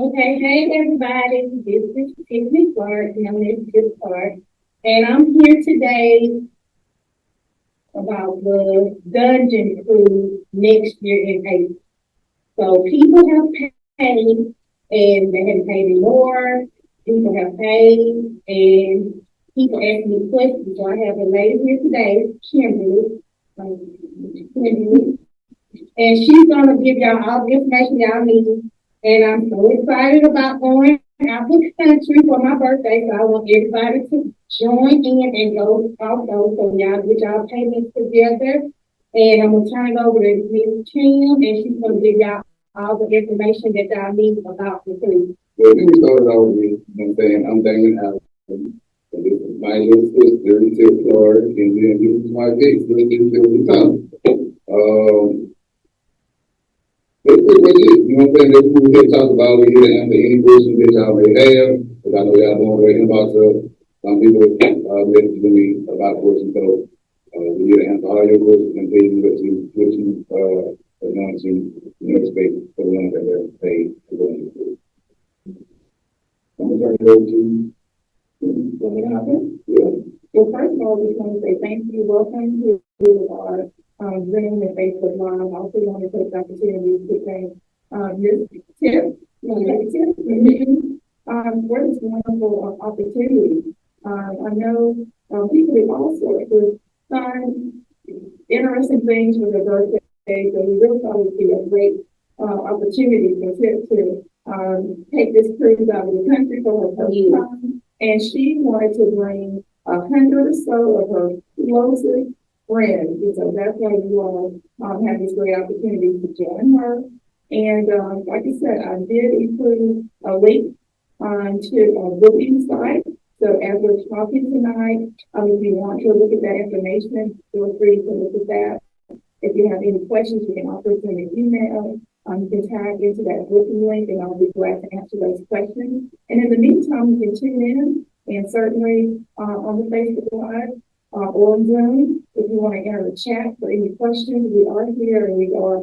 Okay, hey everybody, this is Tiffany Clarke, known as Tiff Clarke, and I'm here today about the Dungeon Cruise next year in April. So people have paid, and they have paid more. People have paid, and people ask me questions. So I have a lady here today, Kimberly, and she's gonna give y'all all the information y'all need. And I'm so excited about going out the country for my birthday. So I want everybody to join in and go also. So y'all get y'all payments together. And I'm gonna turn it over to Ms. Kim, and she's gonna give y'all all the information that y'all need about the cruise. Well, let me start it off with, I'm saying, I'm Damon Allen. And this is my little sister, Tiff Clarke, and then this is my big sister, Tiffany Thomas. That's pretty much it. You know what I'm saying? That's what we're here to talk about. We're here to answer any questions that y'all may have. Because I know y'all doing right inbox up. Some people message to me about questions. So we're here to answer all your questions and tell you what you want to expect for the ones that have paid to go into the. I'm going to turn it over to you. Yeah. Well, first of all, we just want to say thank you. Welcome to our Zoom and Facebook Live. I also want to take the opportunity to thank Ms. Tiff for this wonderful opportunity. I know people do all sorts of fun, interesting things for their birthday, so we really thought it would be a great opportunity for Tiff to take this cruise out of the country for her first time. And she wanted to bring 100 or so of her closest friends. And so that's why you all have this great opportunity to join her. And like I said, I did include a link to a booking site. So as we're talking tonight, if you want to look at that information, feel free to look at that. If you have any questions, you can also send an email. You can tag into that booking link, and I'll be glad to answer those questions. And in the meantime, you can tune in, and certainly on the Facebook Live or on Zoom, if you want to enter the chat for any questions, we are here and we are,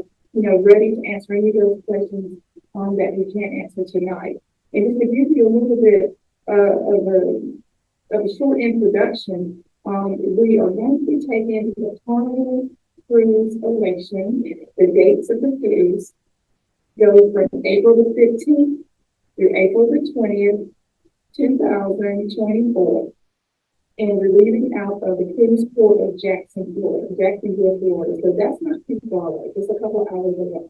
ready to answer any of those questions that we can't answer tonight. And just to give you a little bit of a short introduction, we are going to be taking the Carnival Cruise election. The dates of the cruise go from April the 15th through April the 20th, 2024. And we're leaving out of the cruise port of Jacksonville, Florida. So that's not too far away, just a couple of hours away.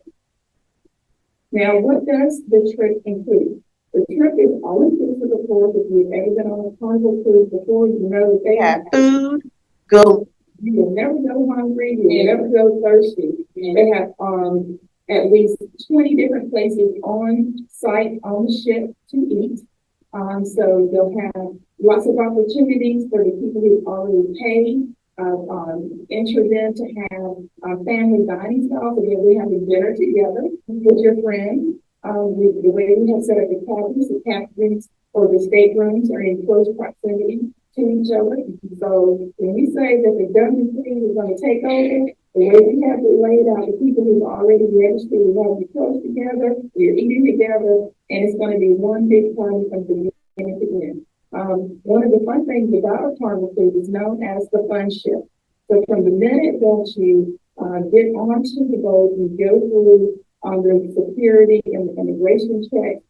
Now, what does the trip include? The trip is all inclusive, of course. If you've ever been on a Carnival cruise before, you know that they have food. Go. You will never go hungry. You will never go thirsty. They have at least 20 different places on site on the ship to eat. So they'll have lots of opportunities for the people who already paid. Enter them to have family dining styles. Again, we're having dinner together with your friends. The way we have set up the cabins or the staterooms are in close proximity to each other. So when we say that the Dungeon Cruise is going to take over, the way we have it laid out, the people who are already registered, we're going to be close together, we're eating together, and it's going to be one big party from the beginning to end. One of the fun things about a Carnival cruise is known as the fun ship. So from the minute that you get onto the boat, you go through the security and the immigration check.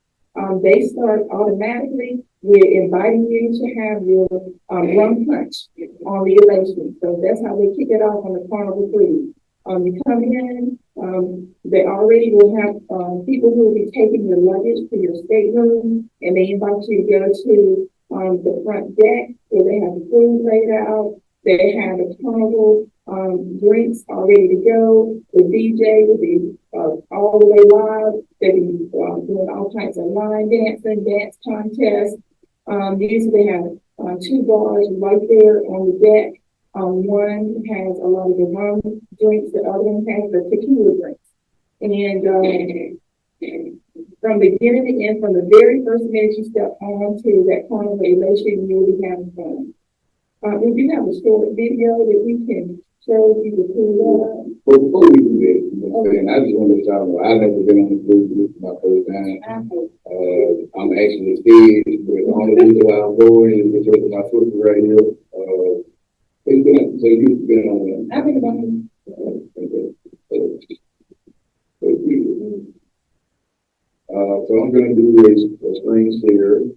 They start automatically with inviting you to have your rum punch on the elation. So that's how they kick it off on the Carnival cruise. You come in, they already will have people who will be taking your luggage to your stateroom, and they invite you to go to the front deck where they have the food laid out. They have the Carnival drinks all ready to go. The DJ will be all the way live. They'll be doing all kinds of line dancing, dance contests. Usually they have two bars right there on the deck. One has a lot of the rum drinks, the other one has the tequila drinks. And from beginning to end, from the very first minute you step on to that Carnival elation, you'll be having fun. We do have a short video that we can show you the But before we do that, you know what I'm saying, I just want to let y'all know I've never been on the cruise. This is my first time. I'm actually scared, but the only reason why I'm going is because of my sister right here. So you've been on one. I've been on it. So I'm going to do a screen share.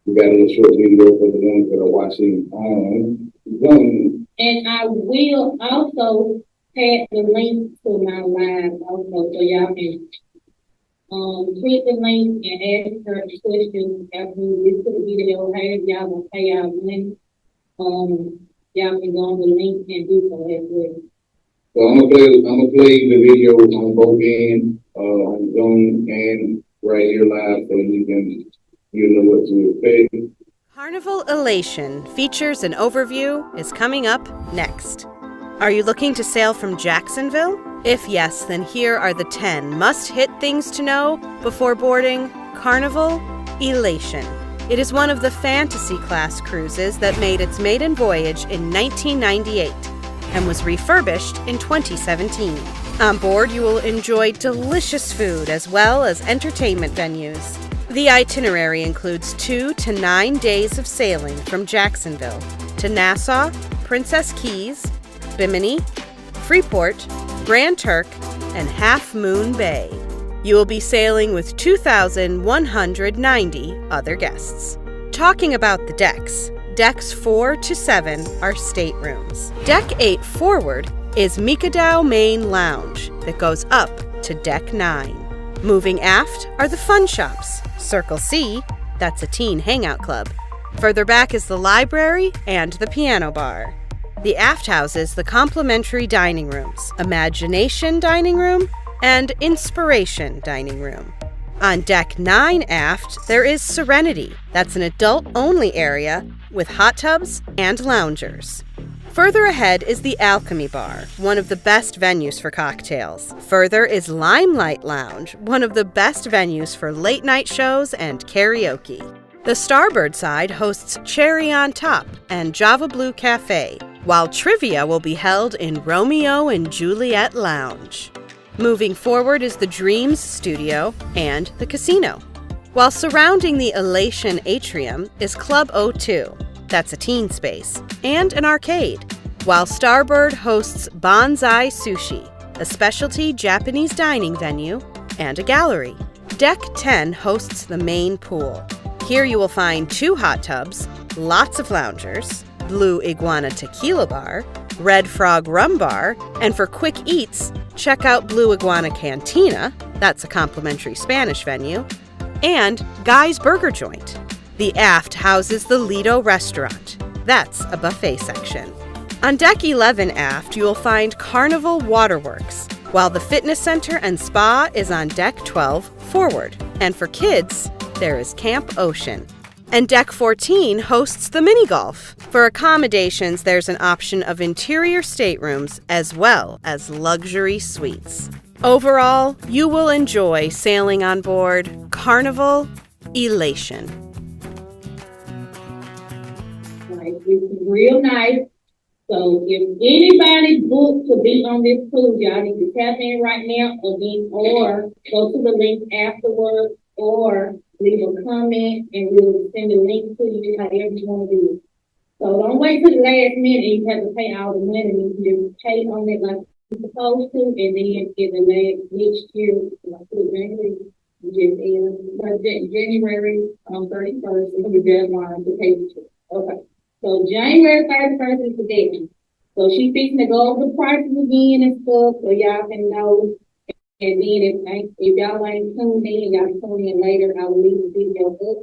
We got a little short video for the ones that are watching on Zoom. And I will also add the link to my live also, so y'all can click the link and ask her questions after you listen to the video. Hey, y'all will pay y'all link. Y'all can go on the link and do so as well. So I'm gonna play the video on both ends, on Zoom and right here live, so you know what to expect. Carnival Elation features an overview is coming up next. Are you looking to sail from Jacksonville? If yes, then here are the 10 must-hit things to know before boarding Carnival Elation. It is one of the fantasy-class cruises that made its maiden voyage in 1998 and was refurbished in 2017. On board, you will enjoy delicious food as well as entertainment venues. The itinerary includes 2 to 9 days of sailing from Jacksonville to Nassau, Princess Keys, Bimini, Freeport, Grand Turk, and Half Moon Bay. You will be sailing with 2,190 other guests. Talking about the decks, decks 4 to 7 are staterooms. Deck 8 forward is Mikado Main Lounge that goes up to Deck 9. Moving aft are the fun shops. Circle C, that's a teen hangout club. Further back is the library and the piano bar. The aft houses the complimentary dining rooms, Imagination Dining Room and Inspiration Dining Room. On Deck 9 aft, there is Serenity. That's an adult-only area with hot tubs and loungers. Further ahead is the Alchemy Bar, one of the best venues for cocktails. Further is Limelight Lounge, one of the best venues for late-night shows and karaoke. The starboard side hosts Cherry on Top and Java Blue Cafe, while trivia will be held in Romeo and Juliet Lounge. Moving forward is the Dreams Studio and the Casino. While surrounding the Elation Atrium is Club O2, that's a teen space, and an arcade, while starboard hosts Bonsai Sushi, a specialty Japanese dining venue, and a gallery. Deck 10 hosts the main pool. Here you will find 2 hot tubs, lots of loungers, Blue Iguana Tequila Bar, Red Frog Rum Bar, and for quick eats, check out Blue Iguana Cantina, that's a complimentary Spanish venue, and Guy's Burger Joint. The aft houses the Lido Restaurant. That's a buffet section. On Deck 11 aft, you will find Carnival Waterworks, while the fitness center and spa is on Deck 12 forward. And for kids, there is Camp Ocean. And Deck 14 hosts the mini golf. For accommodations, there's an option of interior staterooms as well as luxury suites. Overall, you will enjoy sailing on board Carnival Elation. It's real nice. So if anybody booked to be on this cruise, y'all need to tap in right now again, or go to the link afterwards, or leave a comment and we'll send a link to you, however you want to do it. So don't wait till the last minute and you have to pay all the money. You just pay on it like you're supposed to, and then in the next year, like January, January 31st is the deadline to pay the check. Okay. So January 31st is the deadline. So she's fixing to go over the prices again and stuff so y'all can know. And then if y'all ain't tuned in, y'all tune in later. I will leave the video up.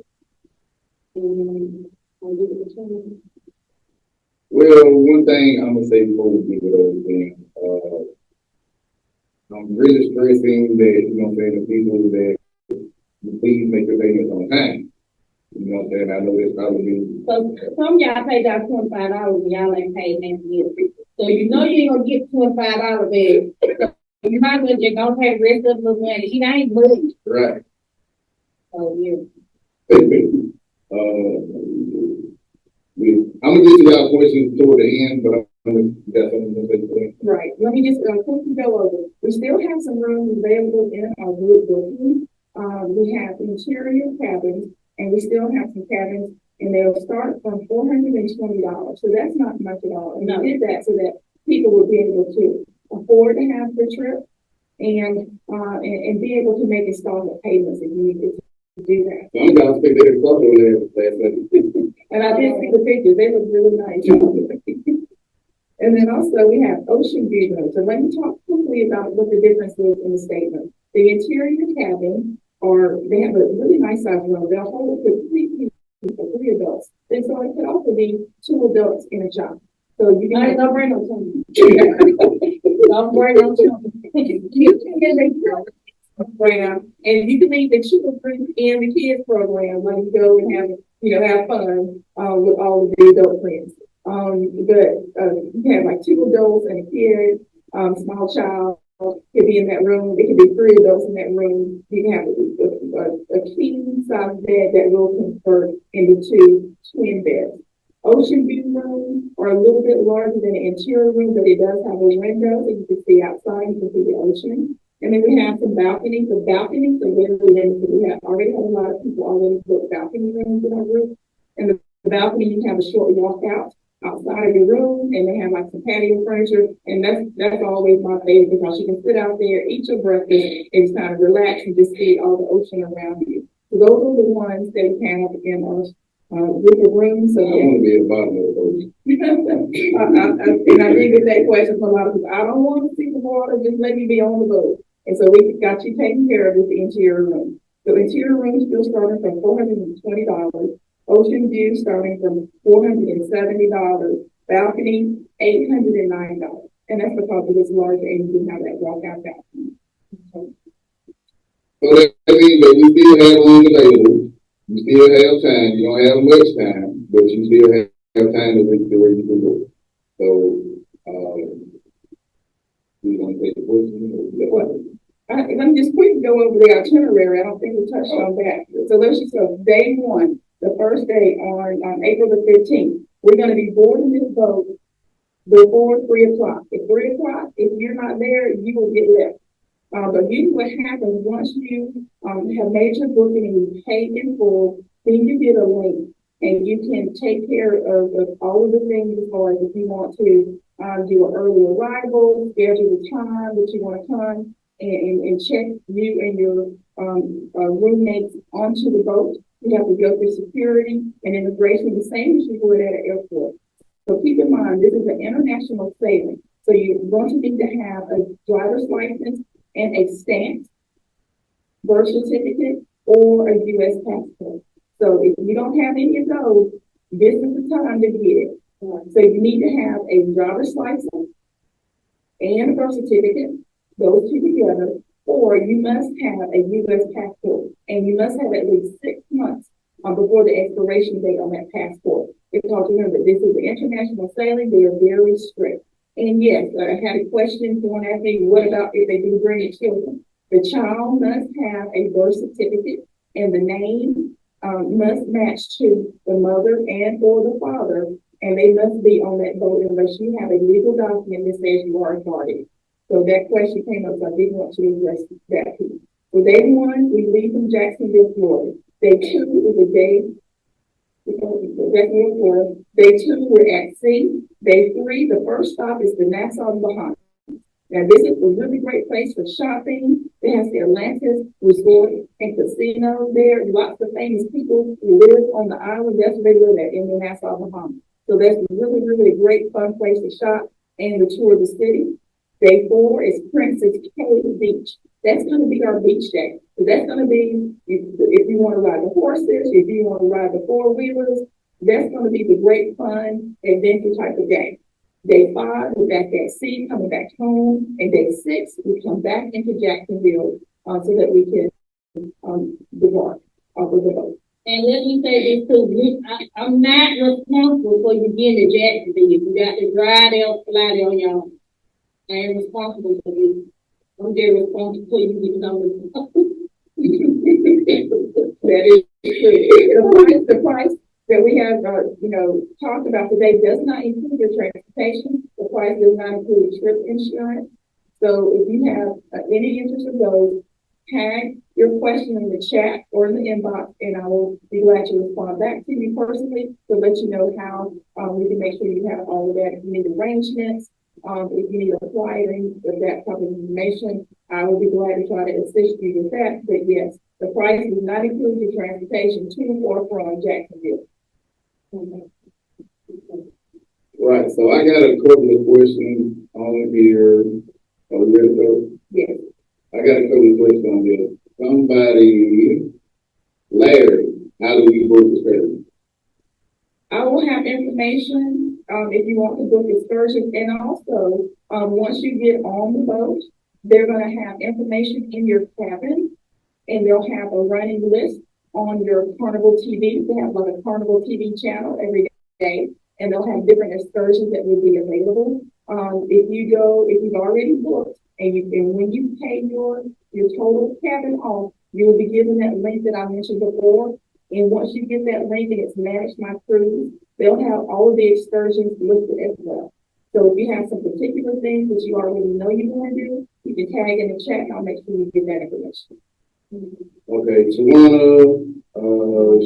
And I'll give it to you. Well, one thing I'm gonna say before we give it over again, I'm really stressing that, you know what I'm saying, the people that please make your payments on time. You know what I'm saying? I know it's probably so some y'all paid out $25 and y'all ain't paid nothing yet. So you know you ain't gonna get $25 back. So you might as well just go pay the rest of the money. It ain't much. right. Oh yeah. I'm gonna get to y'all questions toward the end, but I'm definitely gonna take the Right. Let me just quickly go over. We still have some rooms available in our wood building. We have interior cabins, and we still have some cabins, and they'll start from $420. So that's not much at all. And we did that so that people would be able to afford to have the trip and be able to make installment payments if you needed to do that. I'm gonna take their photo last night. And I did see the pictures. They look really nice. And then also we have ocean view rooms. So let me talk quickly about what the difference is in the statement. The interior cabin, or they have a really nice size room. They'll hold up to 3 people, 3 adults. And so it could also be 2 adults in a child. So you can don't bring no children. Don't bring no children. You can make program, and you can leave the children in the kids program when you go and have fun with all of the adult friends. But you can have like 2 adults and a kid, small child could be in that room. It could be 3 adults in that room. You can have a king size bed that will convert into 2 twin beds. Ocean view rooms are a little bit larger than an interior room, but it does have a window so you can see outside, you can see the ocean. And then we have some balconies. The balconies are very limited. We already have a lot of people already booked balcony rooms in our group. And the balcony, you have a short walk outside of your room, and they have like some patio furniture. And that's always my favorite because you can sit out there, eat your breakfast, and just kind of relax and just see all the ocean around you. So those are the ones that we have in our with the room. So I want to be at the bottom of those. And I did get that question from a lot of people. I don't want to see the water, just let me be on the boat. And so we got you taken care of with the interior room. So interior room still starting from $420. Ocean view starting from $470. Balcony, $809. And that's because it is larger and you can have that walkout balcony. So that means that we still have rooms available. You still have time. You don't have much time, but you still have time to reach where you can go. So, we're going to take the question. Let me just quickly go over the itinerary. I don't think we touched on that. So let's just go. Day 1, the first day on April the 15th, we're going to be boarding this boat before 3 o'clock. At 3 o'clock, if you're not there, you will get left. But usually what happens once you have made your booking and you paid in full, then you get a link and you can take care of all of the things as far as if you want to do an early arrival, schedule the time that you want to come and check you and your roommates onto the boat. You have to go through security and immigration, the same as you would at an airport. So keep in mind, this is an international sailing. So you're going to need to have a driver's license and a stamped birth certificate or a U.S. passport. So if you don't have any of those, this is the time to get it. So you need to have a driver's license and a birth certificate, those 2 together, or you must have a U.S. passport, and you must have at least 6 months before the expiration date on that passport. Because remember, this is international sailing; they are very strict. And yes, I had a question going at me, what about if they do bring children? The child must have a birth certificate and the name must match to the mother and or the father, and they must be on that boat unless you have a legal document that says you are a party. So that question came up, so I did want to address that piece. So day 1, we leave from Jacksonville, Florida. Day 2 is a day Day 2, we're at sea. Day 3, the first stop is the Nassau, Bahamas. Now, this is a really great place for shopping. It has the Atlantis Resort and Casino there. Lots of famous people who live on the island. That's where they live at, in the Nassau, Bahamas. So that's really, really a great, fun place to shop and to tour the city. Day 4 is Princess Cave Beach. That's going to be our beach day. So that's going to be, if you want to ride the horses, if you want to ride the 4-wheelers, that's going to be the great fun adventure type of day. Day 5, we're back at sea, coming back home. And day 6, we come back into Jacksonville so that we can depart off of the boat. And let me say this too, I'm not responsible for you getting to Jacksonville. You got to drive there, fly there on your own. I am responsible for you. I'm very responsible for you getting on the That is true. The that we have, talked about today does not include your transportation. The price does not include trip insurance. So if you have any interest in those, tag your question in the chat or in the inbox, and I will be glad to respond back to you personally to let you know how we can make sure you have all of that. If you need arrangements, if you need a flyer of that type of information, I will be glad to try to assist you with that. But yes, the price does not include your transportation to or from Jacksonville. Right, so I got a couple of questions on here. Are we ready to go? Yes. I got a couple of questions on here. Somebody, Larry, how do we book excursions? I will have information if you want to book excursions, and also once you get on the boat, they're going to have information in your cabin, and they'll have a running list on your Carnival TV. They have like a Carnival TV channel every day, and they'll have different excursions that will be available. If you've already booked, and when you pay your total cabin off, you will be given that link that I mentioned before. And once you get that link and it's Manage My Cruise, they'll have all of the excursions listed as well. So if you have some particular things that you already know you want to do, you can tag in the chat and I'll make sure you get that information. Okay, Tawana,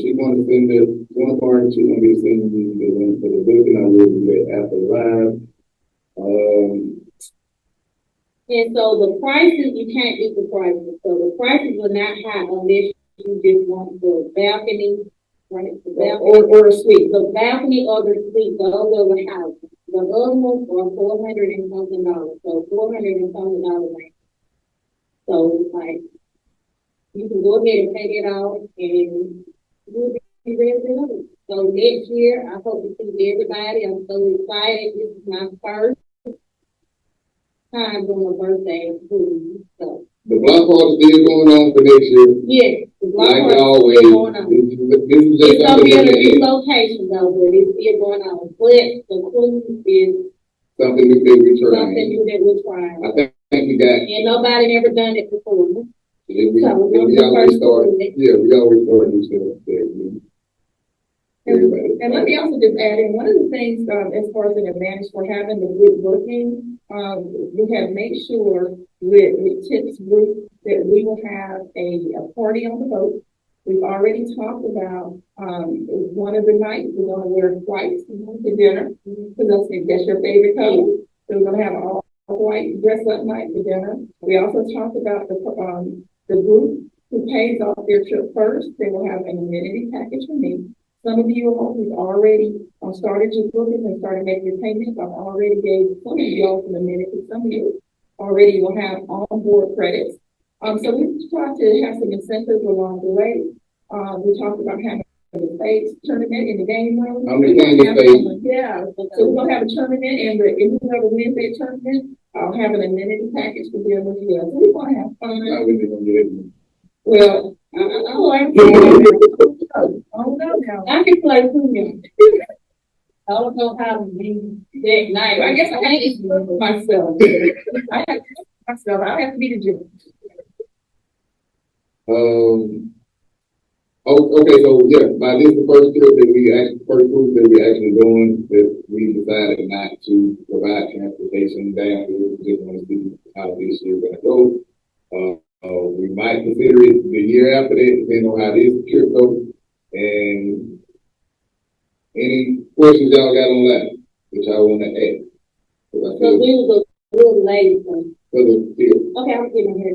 she's going to send the one part, she's going to be sending the link for the booking. I will do that after live. And so the prices, you can't beat the prices. So the prices are not high unless you just want the balcony, right? The balcony or a suite. The balcony or the suite, those are the houses. The other ones are $400 and something. So $400 and something. So it's like, you can go ahead and pay it off and you'll be ready to go. So next year, I hope to see everybody. I'm so excited. This is my first time doing a birthday cruise. So the block party still going on for next year. yes, the block like party always. still going on. This is just it's gonna be at a new location though, but it's still going on. But the cruise is something new that we're trying. Something new that we're trying. I think we got. And nobody never done it before. Yeah, we always start new stuff there. And let me also just add in one of the things as far as an advantage for having the group booking, we have made sure with Tip's group that we will have a party on the boat. We've already talked about one of the nights we're going to wear white to dinner because that's your favorite color. So we're going to have all white dress up night for dinner. We also talked about the group who pays off their trip first. They will have an amenity package for me. Some of you who've already started your booking and started making your payments, I've already gave some of you all some amenities. Some of you already will have on-board credits. So we tried to have some incentives along the way. We talked about having the spades tournament in the game room. How many games spades? Yeah. So we're gonna have a tournament, and if whoever wins that tournament, I'll have an amenity package for them as well. So we're gonna have fun. How we gonna get it? Well, I don't know now. I can play too. I don't know how to be that night. I guess I have to do myself. I have to be the judge. Okay, so yeah, by this the first cruise that we actually doing, that we decided not to provide transportation down here. We just want to see how this year gonna go. We might consider it the year after that, depending on how this trip goes. And any questions y'all got on that, which I want to add? So we was a little late. Okay, I'm getting here.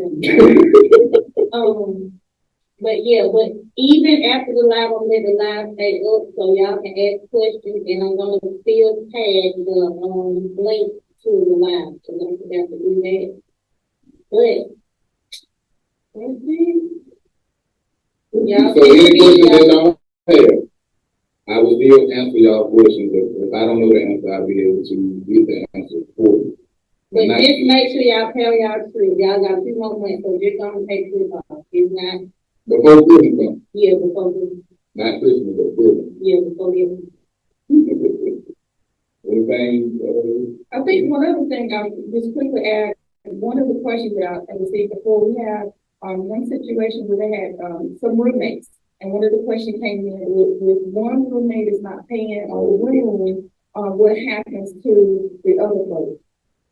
But yeah, but even after the live, I'm letting the live stay up so y'all can ask questions, and I'm gonna still tag the link to the live, so don't forget to do that. But y'all so any questions that y'all have, I will still answer y'all questions. If I don't know the answer, I'll be able to get the answer for you. But just make sure y'all tell y'all trip. Y'all got 2 more months, so just don't take it off. If not, before Christmas comes. Yeah, before Christmas. Not Christmas, but Christmas. Yeah, before Christmas. Anything? I think one other thing I'll just quickly add, one of the questions that I received before, we have one situation where they had some roommates And one of the questions came in with one roommate is not paying on the room, what happens to the other folks?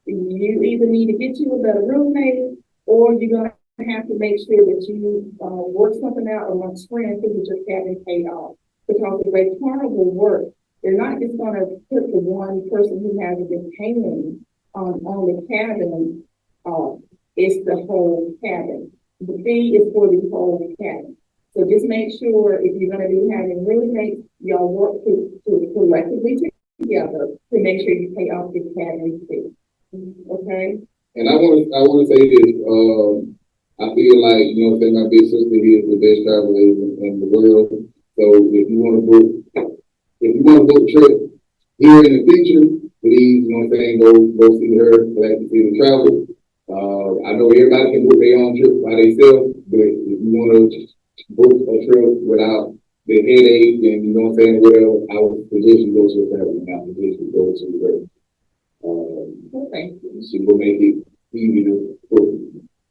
You either need to get you a better roommate, or you're gonna have to make sure that you work something out amongst friends to get your cabin paid off. Because the way Carnival works, they're not just gonna put the one person who hasn't been paying on the cabin off. It's the whole cabin. The fee is for the whole cabin. So just make sure if you're gonna be having roommates, y'all work to collectively together to make sure you pay off the cabin fee. Okay. And I want to say this. I feel like, you know, my big sister here is the best travel agent in the world. So if you want to book a trip here in the future, please, you know what I'm saying, go see her, glad to see the travel. I know everybody can book their own trip by themselves, but if you want to book a trip without the headache and, you know what I'm saying, well, I would suggest you go to a travel, not suggest you go to the Okay. she will make it easy to book.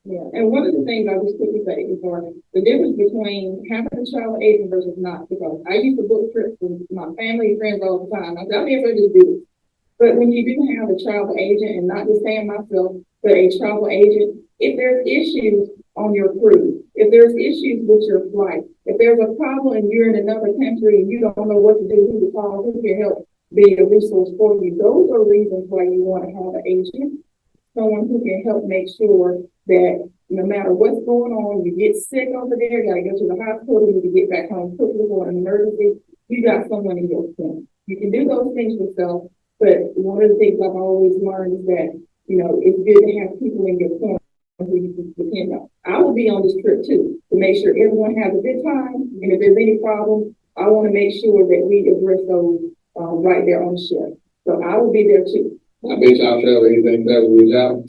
Yeah, and one of the things I was quickly saying before, the difference between having a travel agent versus not, because I used to book trips with my family and friends all the time. I said, I'm here for this business. But when you do have a travel agent, and not just saying myself, but a travel agent, if there's issues on your cruise, if there's issues with your flight, if there's a problem and you're in another country and you don't know what to do, who to call, who can help be a resource for you, those are reasons why you want to have an agent, someone who can help make sure that no matter what's going on, you get sick over there, you got to go to the hospital, you can get back home quickly for an emergency, you got someone in your corner. You can do those things yourself, but one of the things I've always learned is that, you know, it's good to have people in your corner who you can depend on. I will be on this trip too, to make sure everyone has a good time, and if there's any problems, I want to make sure that we address those right there on the ship. So I will be there too. I bet y'all travel anything travel with y'all.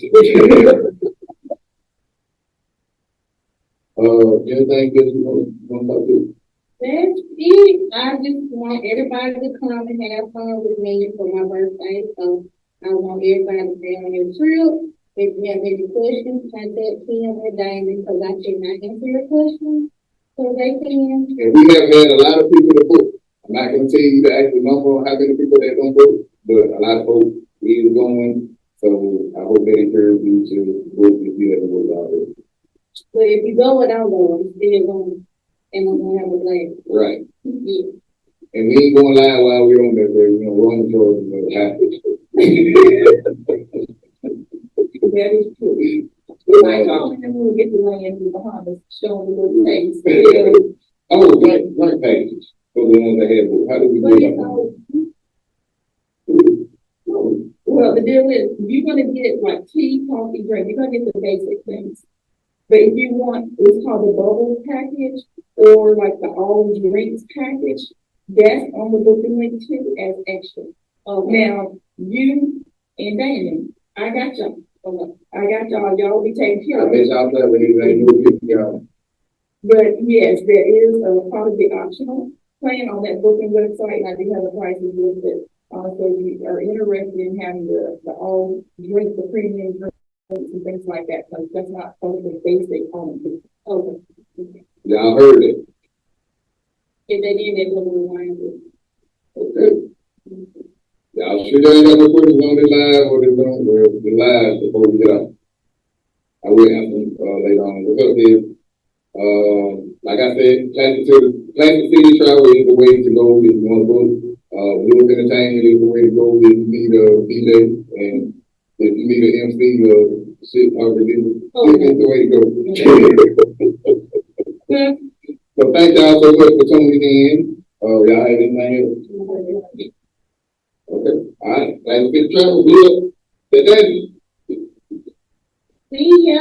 Anything that you want to talk to? That's it. I just want everybody to come and have fun with me for my birthday. So I want everybody to stay on your trip. If you have any questions, contact Kim or Damon, because I cannot answer your questions. So they can. And we have had a lot of people to book. I'm not going to tell you the actual number on how many people that don't book, but a lot of folks either going. So I hope that encourages you to book if you haven't booked already. But if you go without going, still going, and I'm going to have a blast. Right. Yeah. And we ain't going live while we're on that, you know, we're on the floor and we're happy. That is true. Like, oh, and we'll get the land in the Bahamas, showing the little things. Oh, drink packages for the ones that have booked. How do we do that? Well, the deal is, you're going to get like tea, coffee, drink. You're going to get the basic things. But if you want, it's called the bubble package, or like the all drinks package, that's on the booking link too as extra. Now, you and Damon, I got y'all. Y'all be taking care of it. But yes, there is a part of the optional plan on that booking website. I do have the prices listed. So if you are interested in having the all drink, the premium drinks and things like that, because that's not part of the basic on. Okay. Y'all heard it. If they did, they would rewind it. Okay. Y'all sure y'all ain't got no questions on the live or the live before we get out? I will answer them later on. What's up, Dave? Like I said, Classic City Travel is the way to go if you want to book. Blues Entertainment is the way to go if you need a DJ, and if you need an MC or shit, it's the way to go. So thank y'all so much for tuning in. Y'all have anything else? Okay. All right. Classic City Travel. Good. See ya.